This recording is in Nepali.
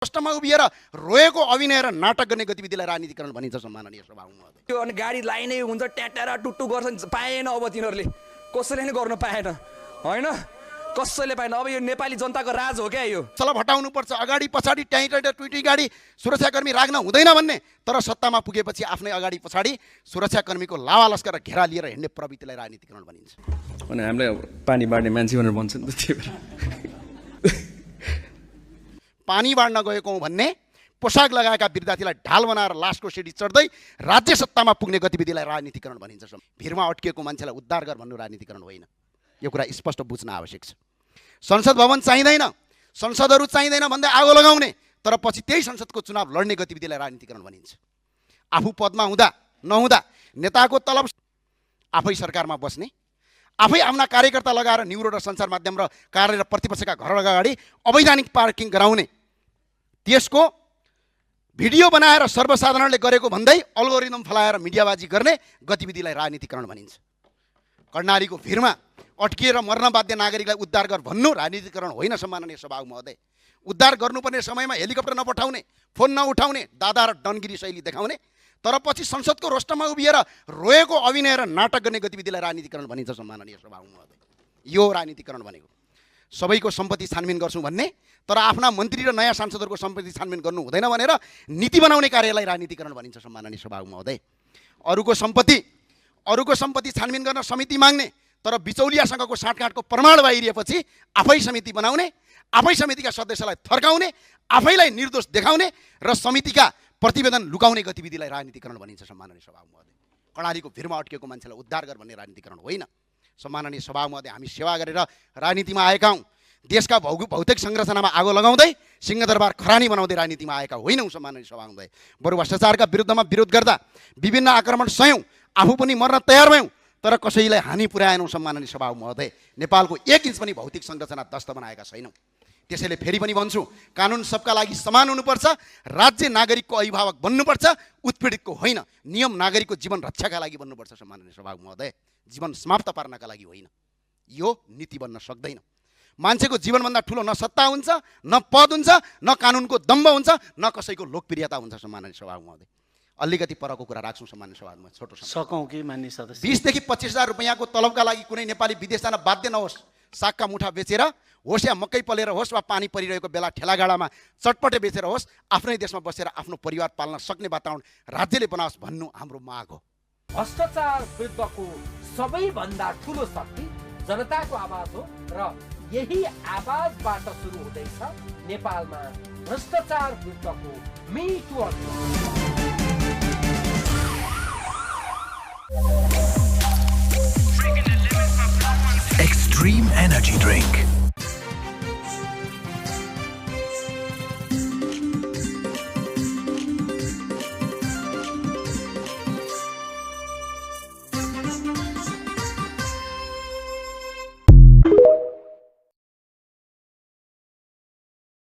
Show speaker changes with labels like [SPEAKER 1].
[SPEAKER 1] प्रश्नमा उभिएर रोएको अभिनय र नाटक गर्ने गतिविधिलाई राजनीतिकरण भनिन्छ सम्माननीय सभामुखज्यू।
[SPEAKER 2] त्यो अनि गाडी लाइनै हुन्छ ट्याटारा टुट्टु गर्छ पाएन अब तिनीहरूले कसैले नि गर्न पाएन हैन कसैले पाएन। अब यो नेपाली जनताको राज हो क्या यो।
[SPEAKER 1] सलभ हटाउनु पर्छ अगाडि पछाडि ट्विटी गाडी सुरक्षाकर्मी राख्न हुँदैन भन्ने तर सत्तामा पुगेपछि आफ्नै अगाडि पछाडि सुरक्षाकर्मीको लावा लस्कर घेरा लिएर हिँड्ने प्रवृत्तिलाई राजनीतिकरण भनिन्छ।
[SPEAKER 2] अनि हामीलाई पानी बाँड्ने मान्छे भनेर भन्छ नि त त्यही भएर
[SPEAKER 1] पानी बाँड्न गएको भन्ने पोसाक लगाएका विद्यार्थीलाई ढाल बनाएर लासको सिडी चढ्दै राज्य सत्तामा पुग्ने गतिविधिलाई राजनीतिकरण भनिन्छ। भिरमा अड्किएको मान्छेलाई उद्धार गर भन्नु राजनीतिकरण होइन। यो कुरा स्पष्ट बुझ्न आवश्यक छ। संसद भवन चाहिँदैन संसदहरू चाहिँदैन भन्दै आगो लगाउने तर पछि त्यही संसदको चुनाव लड्ने गतिविधिलाई राजनीतिकरण भनिन्छ। आफू पदमा हुँदा नहुँदा नेताको तलब आफै सरकारमा बस्ने आफै आफ्ना कार्यकर्ता लगाएर न्युरो र सञ्चार माध्यम र कार्य र प्रतिपक्षका घर अगाडि अवैधानिक पार्किङ गराउने त्यसको भिडियो बनाएर सर्वसाधारणले गरेको भन्दै अल्गोरिदम फलाएर मिडियाबाजी गर्ने गतिविधिलाई राजनीतिकरण भनिन्छ। कर्णालीको भिरमा अड्किएर मर्न बाध्य नागरिकलाई उद्धार गर भन्नु राजनीतिकरण होइन सम्माननीय सभामुख महोदय। उद्धार गर्नुपर्ने समयमा हेलिकप्टर नपठाउने फोन नउठाउने दादा र डनगिरी शैली देखाउने तर पछि संसदको रोस्टरमा उभिएर रोएको अभिनय र नाटक गर्ने गतिविधिलाई राजनीतिकरण भनिन्छ सम्माननीय सभामुख महोदय। यो राजनीतिकरण भनेको सबैको सम्पत्ति छानबिन गर्छौँ भन्ने तर आफ्ना मन्त्री र नयाँ सांसदहरूको सम्पत्ति छानबिन गर्नु हुँदैन भनेर नीति बनाउने कार्यलाई राजनीतिकरण भनिन्छ सम्माननीय सभामुख महोदय। अरूको सम्पत्ति छानबिन गर्न समिति माग्ने तर बिचौलियासँगको साँठगाँठको प्रमाण बाहिरिएपछि आफै समिति बनाउने आफै समितिका सदस्यलाई थर्काउने आफैलाई निर्दोष देखाउने र समितिका प्रतिवेदन लुकाउने गतिविधिलाई राजनीतिकरण भनिन्छ सम्माननीय सभामुख महोदय। कर्णालीको भिरमा अड्किएको मान्छेलाई उद्धार गर भन्ने राजनीतिकरण होइन। सम्माननीय सभामुख महोदय हामी सेवा गरेर राजनीतिमा आएका हौँ। देशका भौतिक संरचनामा आगो लगाउँदै सिंहदरबार खरानी बनाउँदै राजनीतिमा आएका होइनौँ सम्माननीय सभामुख महोदय। बरु भ्रष्टाचारका विरुद्धमा विरोध गर्दा विभिन्न आक्रमण सह्यौँ आफू पनि मर्न तयार भयौँ तर कसैलाई हानि पुर्याएनौँ सम्माननीय सभामुख महोदय। नेपालको 1 इन्च पनि भौतिक संरचना ध्वस्त बनाएका छैनौँ। त्यसैले फेरि पनि भन्छु कानुन सबका लागि समान हुनुपर्छ राज्य नागरिकको अभिभावक बन्नुपर्छ उत्पीडितको होइन नियम नागरिकको जीवन रक्षाका लागि बन्नुपर्छ सम्माननीय सभामुख महोदय। जीवन समाप्त पार्नका लागि होइन। यो नीति बन्न सक्दैन। मान्छेको जीवनभन्दा ठुलो न सत्ता हुन्छ न पद हुन्छ न कानुनको दम्ब हुन्छ न कसैको लोकप्रियता हुन्छ सम्माननीय सभामुख महोदय। अलिकति परको कुरा राख्छौँ सम्माननीय सभामुख छोटो
[SPEAKER 3] सकौँ कि मान्य सदस्य
[SPEAKER 1] 20 देखि 25,000 रुपैयाँको तलबका लागि कुनै नेपाली विदेश जान बाध्य नहोस्। सागका मुठा बेचेर होस् या मकै पलेर होस् वा पानी परिरहेको बेला ठेलागाडामा चटपटे बेचेर होस् आफ्नै देशमा बसेर आफ्नो परिवार पाल्न सक्ने वातावरण राज्यले बनाओस् भन्नु हाम्रो माग हो।
[SPEAKER 4] भ्रष्टाचार विरुद्धको सबैभन्दा ठुलो शक्ति जनताको आवाज हो र यही आवाजबाट सुरु हुँदैछ नेपालमा भ्रष्टाचार विरुद्धको मिटु अभियान।
[SPEAKER 5] Extreme Energy Drink.